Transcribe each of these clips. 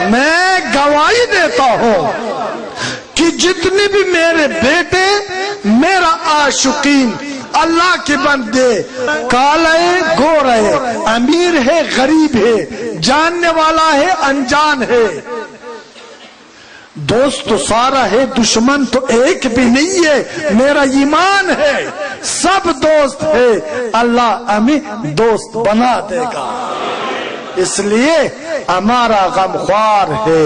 میں گواہی دیتا ہوں کہ جتنے بھی میرے بیٹے میرا عاشقین اللہ کے بندے کالا ہے گورا ہے امیر ہے غریب ہے جاننے والا ہے انجان ہے دوست تو سارا ہے دشمن تو ایک بھی نہیں ہے میرا ایمان ہے سب دوست ہے اللہ ہمیں دوست بنا دے گا اس لیے ہمارا غمخوار ہے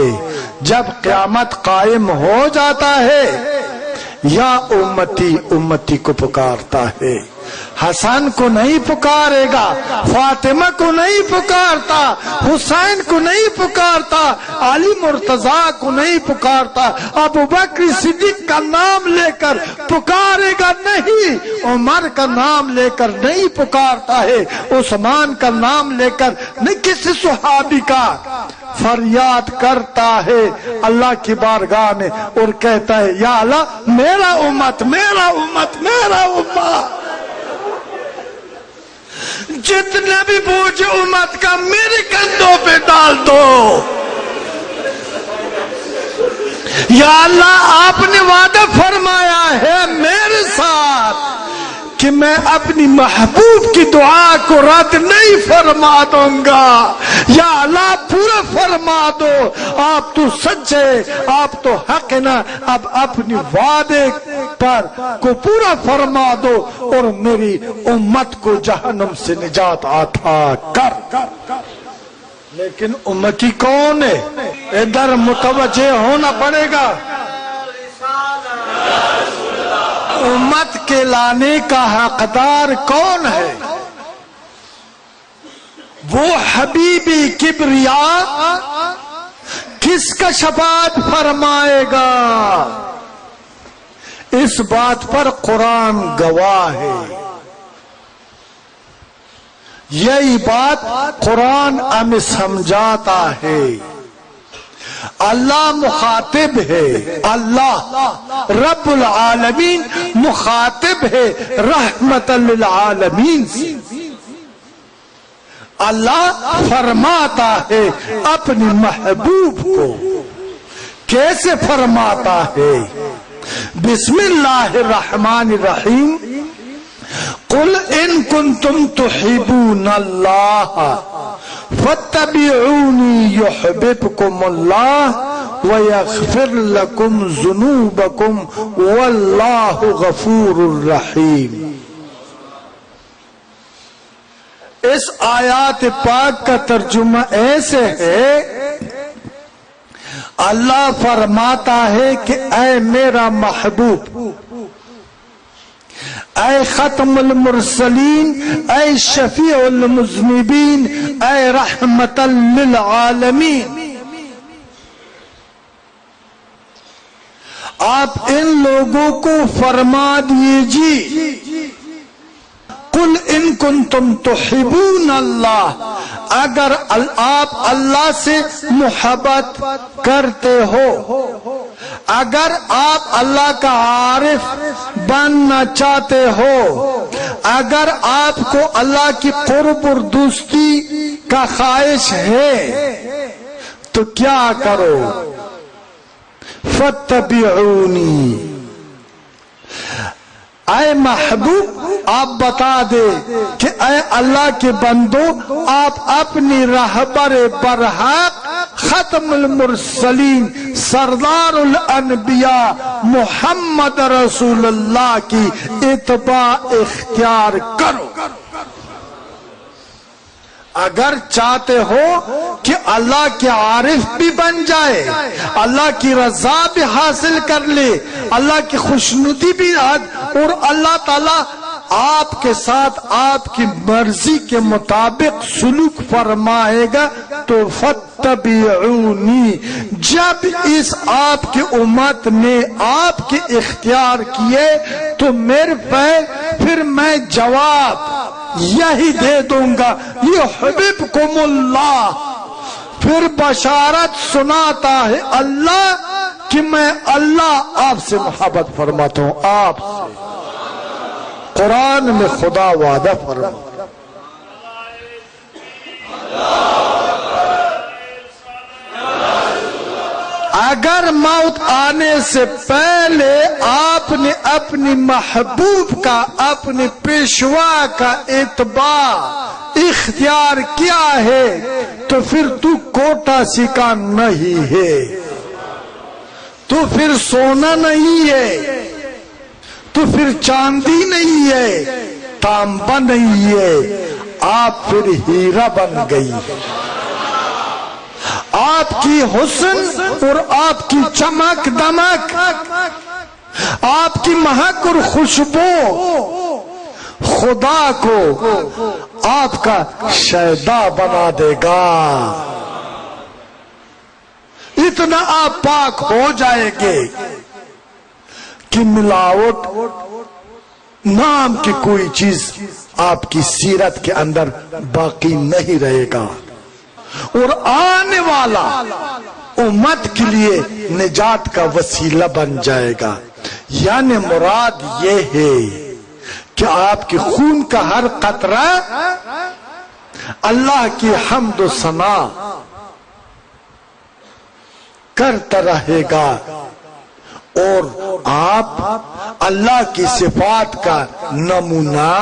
جب قیامت قائم ہو جاتا ہے یا امتی امتی کو پکارتا ہے حسن کو نہیں پکارے گا فاطمہ کو نہیں پکارتا حسین کو نہیں پکارتا علی مرتضیٰ کو نہیں پکارتا ابو بکر صدیق کا نام لے کر پکارے گا نہیں عمر کا نام لے کر نہیں پکارتا ہے عثمان کا نام لے کر نہیں کسی صحابی کا فریاد کرتا ہے اللہ کی بارگاہ میں اور کہتا ہے یا اللہ میرا امت میرا امت میرا امت جتنا بھی بوجھ امت کا میرے کندھوں پہ ڈال دو یا اللہ آپ نے وعدہ فرمایا ہے میرے ساتھ کہ میں اپنی محبوب کی دعا کو رد نہیں فرما دوں گا یا اللہ پورا فرما دو آپ تو سچے آپ تو حق ہے نا اب اپنی وعدے پر کو پورا فرما دو اور میری امت کو جہنم سے نجات عطا کر لیکن امتی کون ہے ادھر متوجہ ہونا پڑے گا امت کے لانے کا حقدار کون ہے وہ حبیبی کبریا کس کا شفاعت فرمائے گا اس بات پر قرآن گواہ ہے یہی بات قرآن ہمیں سمجھاتا ہے اللہ مخاطب ہے اللہ رب العالمین مخاطب ہے رحمت للعالمین سے اللہ فرماتا ہے اپنی محبوب کو کیسے فرماتا ہے بسم اللہ الرحمن الرحیم قل ان کنتم تحبون اللہ فاتبعونی یحببکم اللہ ویغفر لکم ذنوبکم واللہ غفور الرحیم اس آیات پاک کا ترجمہ ایسے ہے اللہ فرماتا ہے کہ اے میرا محبوب اے ختم المرسلین اے شفیع المذنبین اے رحمت للعالمین آپ ان لوگوں کو فرما دیجیے قل ان کنتم تحبون اللہ اگر آپ اللہ سے محبت کرتے ہو اگر آپ اللہ کا عارف بننا چاہتے ہو اگر آپ کو اللہ کی قرب اور دوستی کا خواہش ہے تو کیا کرو فاتبعونی اے محبوب آپ بتا دے کہ اے اللہ کے بندو آپ اپنی رہبر برحق ختم المرسلین سردار الانبیاء محمد رسول اللہ کی اتباع اختیار کرو اگر چاہتے ہو کہ اللہ کے عارف بھی بن جائے اللہ کی رضا بھی حاصل کر لے اللہ کی خوشنودی بھی اور اللہ تعالی آپ کے ساتھ آپ کی مرضی کے مطابق سلوک فرمائے گا تو فاتبعونی جب اس آپ کی امت نے آپ کے اختیار کیے تو میرے پھر میں جواب یہی دے دوں گا یحببکم اللہ پھر بشارت سناتا ہے اللہ کہ میں اللہ آپ سے محبت فرماتا ہوں آپ سے قرآن میں خدا وعدہ فرماتا اگر موت آنے سے پہلے آپ نے اپنی محبوب کا، اپنے پیشوا کا اتباع اختیار کیا ہے تو پھر تو کوٹا سکہ نہیں ہے، تو پھر سونا نہیں ہے، تو پھر چاندی نہیں ہے، تانبا نہیں ہے، آپ پھر ہیرا بن گئی۔ آپ کی حسن اور آپ کی چمک دمک، آپ کی مہک اور خوشبو خدا کو آپ کا شیدا بنا دے گا۔ اتنا آپ پاک ہو جائے گے کہ ملاوٹ نام کی کوئی چیز آپ کی سیرت کے اندر باقی نہیں رہے گا، اور آنے والا امت کے لیے نجات کا وسیلہ بن جائے گا۔ یعنی مراد یہ ہے کہ آپ کے خون کا ہر قطرہ اللہ کی حمد و ثنا کرتا رہے گا، اور آپ اللہ کی صفات کا نمونہ،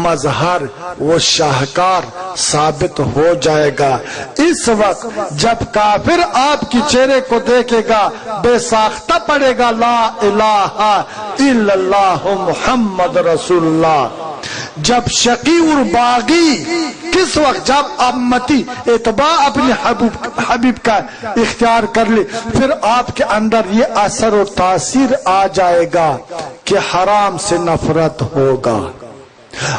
مظہر و شاہکار ثابت ہو جائے گا۔ اس وقت جب کافر آپ کی چہرے کو دیکھے گا، بے ساختہ پڑے گا لا الہ الا اللہ محمد رسول اللہ۔ جب شقی اور باغی کس وقت؟ جب امتی اتباع اپنے حبیب کا اختیار کر لے، پھر آپ کے اندر یہ اثر و تاثیر آ جائے گا کہ حرام سے نفرت ہوگا،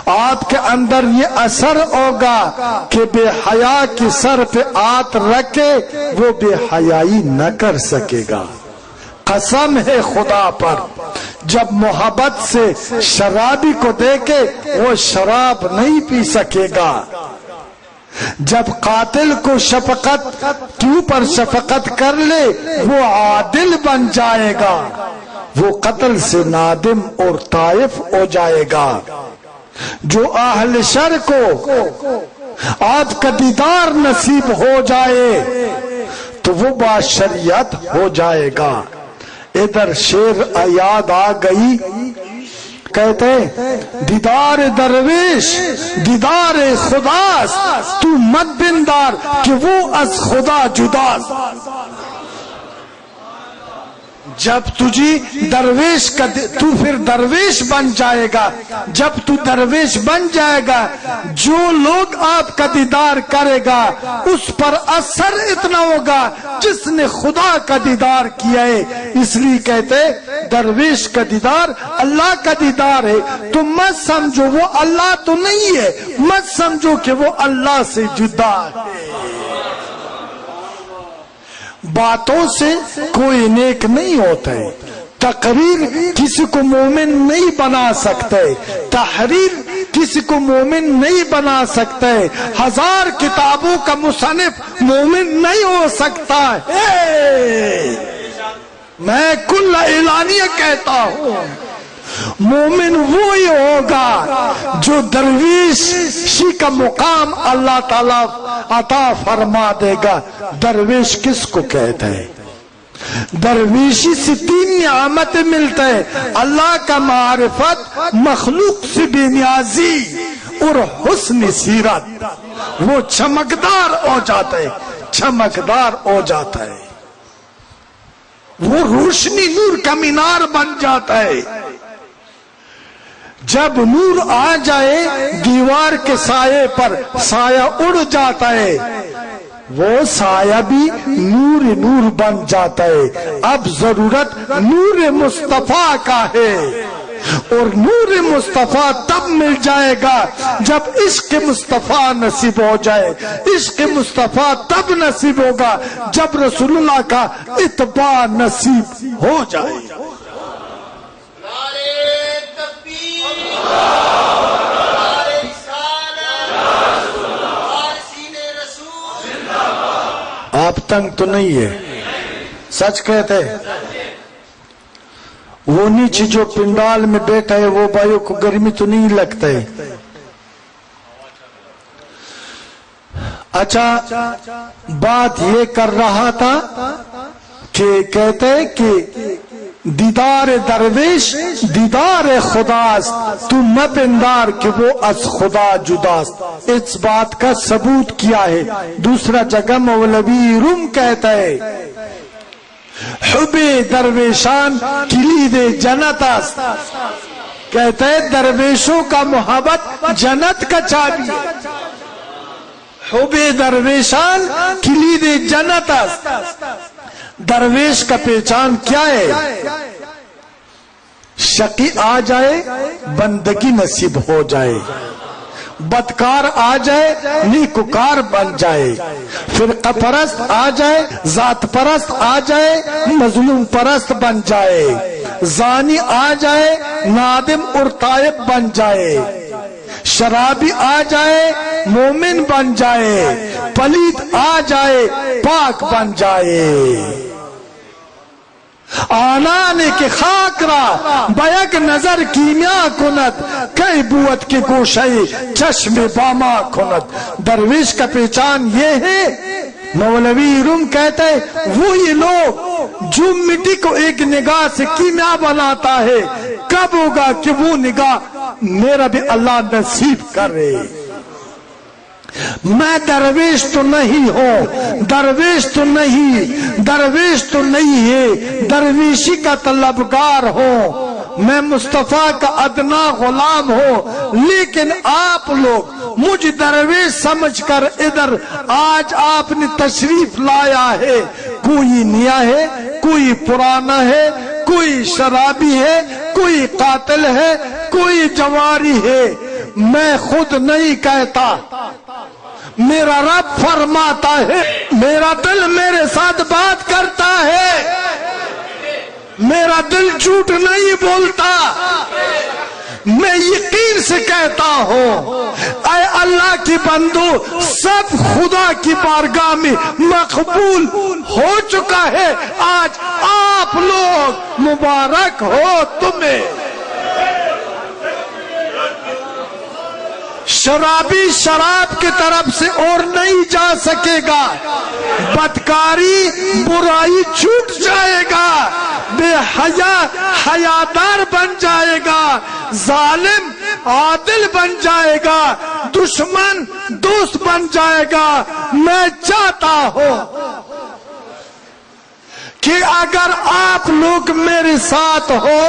آپ کے اندر یہ اثر ہوگا کہ بے حیا کی سر پہ ہاتھ رکھے وہ بے حیائی نہ کر سکے گا۔ قسم ہے خدا پر، جب محبت سے شرابی کو دیکھے وہ شراب نہیں پی سکے گا، جب قاتل کو شفقت کے اوپر شفقت کر لے وہ عادل بن جائے گا، وہ قتل سے نادم اور طائف ہو جائے گا۔ جو اہل شر کو آپ کا دیدار نصیب ہو جائے تو وہ باشریعت ہو جائے گا۔ ادھر شعر یاد آ گئی، کہتے دیدار درویش دیدار خداست، تو مت بندار کہ وہ از خدا جداست۔ جب تجھے درویش کا تو پھر درویش بن جائے گا، جب تو درویش بن جائے گا جو لوگ آپ کا دیدار کرے گا اس پر اثر اتنا ہوگا جس نے خدا کا دیدار کیا ہے۔ اس لیے کہتے درویش کا دیدار اللہ کا دیدار ہے، تو مت سمجھو وہ اللہ تو نہیں ہے، مت سمجھو کہ وہ اللہ سے جدا ہے۔ باتوں سے کوئی نیک نہیں ہوتا ہے، تقریر کسی کو مومن نہیں بنا سکتے، تحریر کسی کو مومن نہیں بنا سکتے، 1000 کتابوں کا مصنف مومن نہیں ہو سکتا ہے۔ میں کل اعلانیہ کہتا ہوں، مومن وہی ہوگا جو درویشی کا مقام اللہ تعالیٰ عطا فرما دے گا۔ درویش کس کو کہتا ہے؟ درویشی سے 3 نعمتیں ملتے ہیں، اللہ کا معرفت، مخلوق سے بے نیازی اور حسن سیرت۔ وہ چمکدار ہو جاتا ہے، چمکدار ہو جاتا ہے، وہ روشنی نور کا مینار بن جاتا ہے۔ جب نور آ جائے دیوار کے سائے پر سایہ اڑ جاتا ہے، وہ سایہ بھی نور بن جاتا ہے۔ اب ضرورت نور مصطفیٰ کا ہے، اور نور مصطفیٰ تب مل جائے گا جب عشق مصطفیٰ نصیب ہو جائے۔ عشق مصطفیٰ تب نصیب ہوگا جب رسول اللہ کا اتباع نصیب ہو جائے۔ آپ تنگ تو نہیں ہے؟ سچ کہتے وہ نیچے جو پنڈال میں بیٹھا ہے وہ بھائیوں کو گرمی تو نہیں لگتا ہے؟ اچھا، بات یہ کر رہا تھا کہ کہتے ہیں کہ دیدار درویش دیدار خداست، تو مپندار کہ وہ از خدا جداست۔ اس بات کا ثبوت کیا ہے؟ دوسرا جگہ مولوی روم کہتا ہے حب درویشان کلید جنت است، کہتے ہیں درویشوں کا محبت جنت کا چابی ہے۔ حب درویشان کلید جنت است۔ درویش کا پہچان کیا ہے؟ شقی آ جائے بندگی نصیب ہو جائے، بدکار آ جائے نیکوکار بن جائے، فرقہ پرست آ جائے ذات پرست آ جائے مظلوم پرست بن جائے، زانی آ جائے نادم اور تائب بن جائے، شرابی آ جائے مومن بن جائے، پلید آ جائے پاک بن جائے۔ آنانے کے خاک را بیک نظر کیمیا کند، کئی بوت کے گوشے چشم باما کند۔ درویش کا پہچان یہ ہے، مولوی روم کہتے ہیں وہی لوگ جو مٹی کو ایک نگاہ سے کیمیا بناتا ہے، کب ہوگا کہ وہ نگاہ میرا بھی اللہ نصیب کرے۔ میں درویش تو نہیں ہوں، درویش تو نہیں، درویش تو نہیں ہے، درویشی کا طلبگار ہوں، میں مصطفیٰ کا ادنا غلام ہوں، لیکن آپ لوگ مجھ درویش سمجھ کر ادھر آج آپ نے تشریف لایا ہے، کوئی نیا ہے کوئی پرانا ہے، کوئی شرابی ہے کوئی قاتل ہے کوئی جواری ہے، میں خود نہیں کہتا، میرا رب فرماتا ہے، میرا دل میرے ساتھ بات کرتا ہے، میرا دل جھوٹ نہیں بولتا، میں یقین سے کہتا ہوں اے اللہ کی بندو، سب خدا کی بارگاہ میں مقبول ہو چکا ہے، آج آپ لوگ مبارک ہو تمہیں۔ شرابی شراب کی طرف سے اور نہیں جا سکے گا، بدکاری برائی چھوٹ جائے گا، بے حیا حیادار بن جائے گا، ظالم عادل بن جائے گا، دشمن دوست بن جائے گا۔ میں چاہتا ہوں کہ اگر آپ لوگ میرے ساتھ ہو،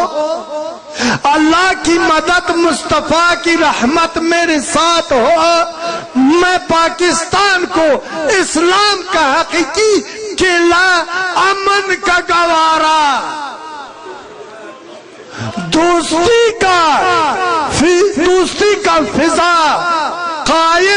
اللہ کی مدد مصطفیٰ کی رحمت میرے ساتھ ہو، میں پاکستان کو اسلام کا حقیقی قلعہ امن کا گوارا، دوستی کا فضا قائم